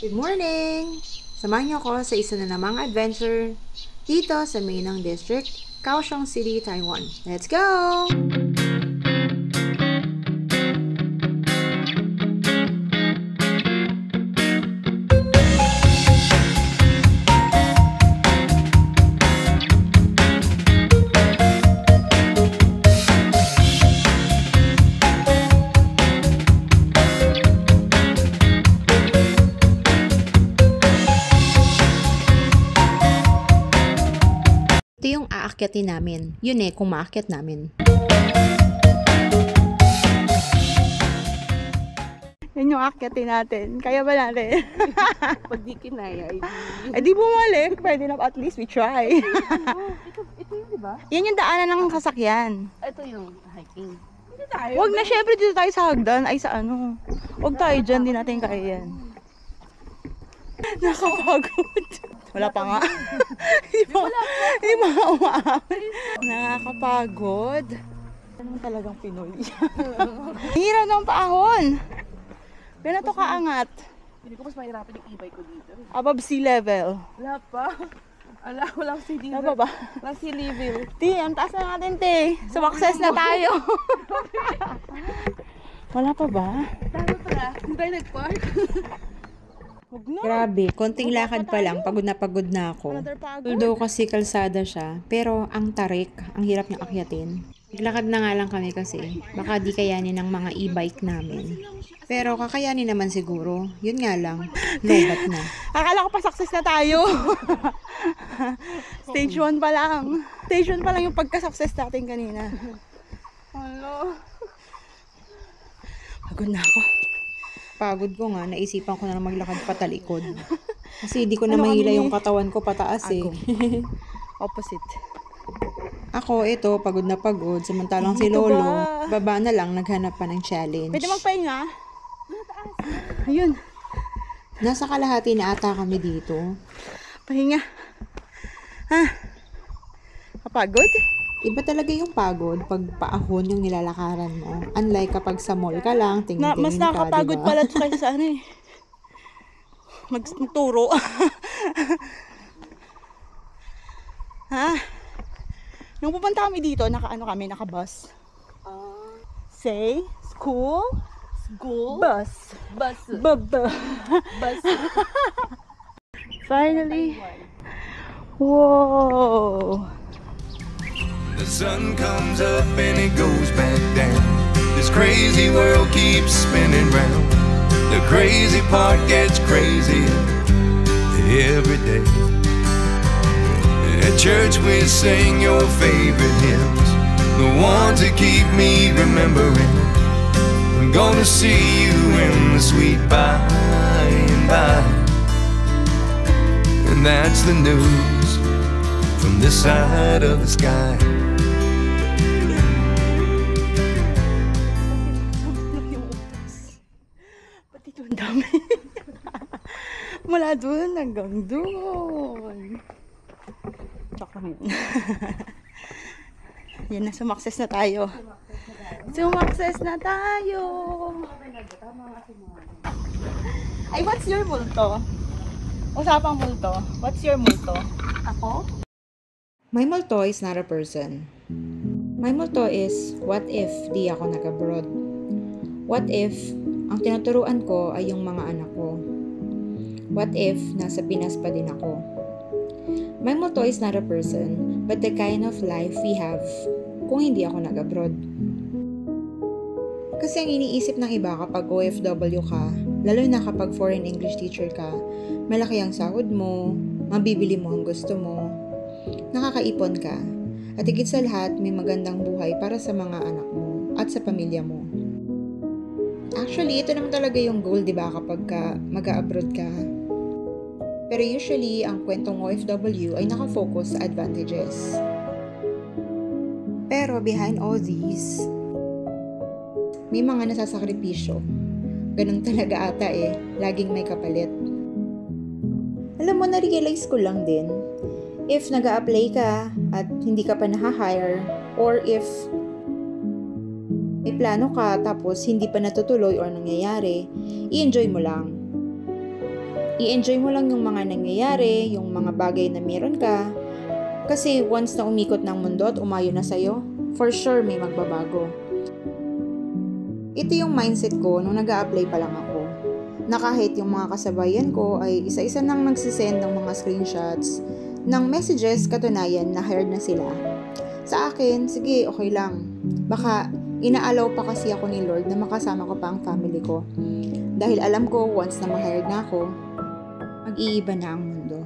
Good morning! Samahan niyo ako sa isa na namang adventure dito sa Mainang District, Kaohsiung City, Taiwan. Let's go! Ito yung aakyatin namin. Yun kung maakyat namin. Yan yung aakyatin natin. Kaya ba natin? Pag di kinaya, di bumalik. Pwede na at least we try. ito yun, di ba? Yan yung daanan ng sasakyan. Ito yung hiking. Hindi tayo. Huwag na, syempre dito tayo sa hagdan. Ay sa ano. Huwag tayo dyan. Di natin kaya yan. Nakapagod. Wala pa nga. Hindi pa umaawit. Nakakapagod. Ano talagang Pinoy? Hirap ng paahon. Pero ito kaangat. Hindi ko mas mahirapan yung e-bike ko dito. Above sea level. Wala pa. Walang sea level. Wala ba? Walang sea level. Ti, ang taas na natin, te. Sumakses na tayo. Wala pa ba? Tama pala. Hindi tayo nag-park. Grabe, konting lakad pa lang, pagod na ako. Although kasi kalsada siya, pero ang tarik, ang hirap niyang akyatin. Naglakad na nga lang kami kasi, baka di kayanin ng mga e-bike namin. Pero kakayanin naman siguro, yun nga lang, lobat na. Akala ko pa success na tayo. Stage 1 pa lang. Stage 1 pa lang yung pagka-success natin kanina. Hello. Pagod na ako. Pagod ko nga, naisipan ko na maglakad patalikod. Kasi di ko na mahila yung katawan ko pataas Opposite. Ako, ito, pagod na pagod. Samantalang si Lolo, baba na lang, naghanap pa ng challenge. Pwede magpahinga? Ayun. Nasa kalahati na ata kami dito. Pahinga. Ha? Kapagod? Iba talaga yung pagod pag paahon yung nilalakaran mo. Unlike kapag sa mall ka lang, tingin-tingin ka, mas nakakapagod diba? pala ito kaysa sa ano magturo. Ha? Nung pupunta kami dito, naka-bus. Say, school, bus. Bus. Bus. Finally. Whoa. The sun comes up and it goes back down. This crazy world keeps spinning round. The crazy part gets crazier every day. At church we sing your favorite hymns, the ones that keep me remembering. I'm gonna see you in the sweet by and by. And that's the news from this side of the sky. Ang dami. Mula doon hanggang doon. Tsaka yun. Yan na, sumakses na tayo. Sumakses na tayo. Ay, what's your multo? Usapang multo. What's your multo? Ako? My multo is not a person. My multo is, what if di ako nag-abroad? What if ang tinuturuan ko ay yung mga anak ko? What if nasa Pinas pa din ako? My motto is not a person, but the kind of life we have kung hindi ako nag-abroad. Kasi ang iniisip ng iba kapag OFW ka, lalo na kapag foreign English teacher ka, malaki ang sahod mo, mabibili mo ang gusto mo, nakakaipon ka, at higit sa lahat may magandang buhay para sa mga anak mo at sa pamilya mo. Actually, ito naman talaga yung goal, di ba, kapag mag-a-abroad ka. Pero usually, ang kwentong OFW ay nakafocus sa advantages. Pero behind all these, may mga nasasakripisyo. Ganun talaga ata laging may kapalit. Alam mo, na-realize ko lang din, if nag-a-apply ka at hindi ka pa na-hire, or if may plano ka tapos hindi pa natutuloy or nangyayari, i-enjoy mo lang. I-enjoy mo lang yung mga nangyayari, yung mga bagay na meron ka. Kasi once na umikot ng mundo at umayo na sa'yo, for sure may magbabago. Ito yung mindset ko nung nag-a-apply pa lang ako. Na kahit yung mga kasabayan ko ay isa-isa nang nagsisend ng mga screenshots ng messages katunayan na hired na sila. Sa akin, sige, okay lang. Baka inaalaw pa kasi ako ni Lord na makasama ko pa ang family ko. Dahil alam ko, once na ma-hired na ako, mag-iiba na ang mundo.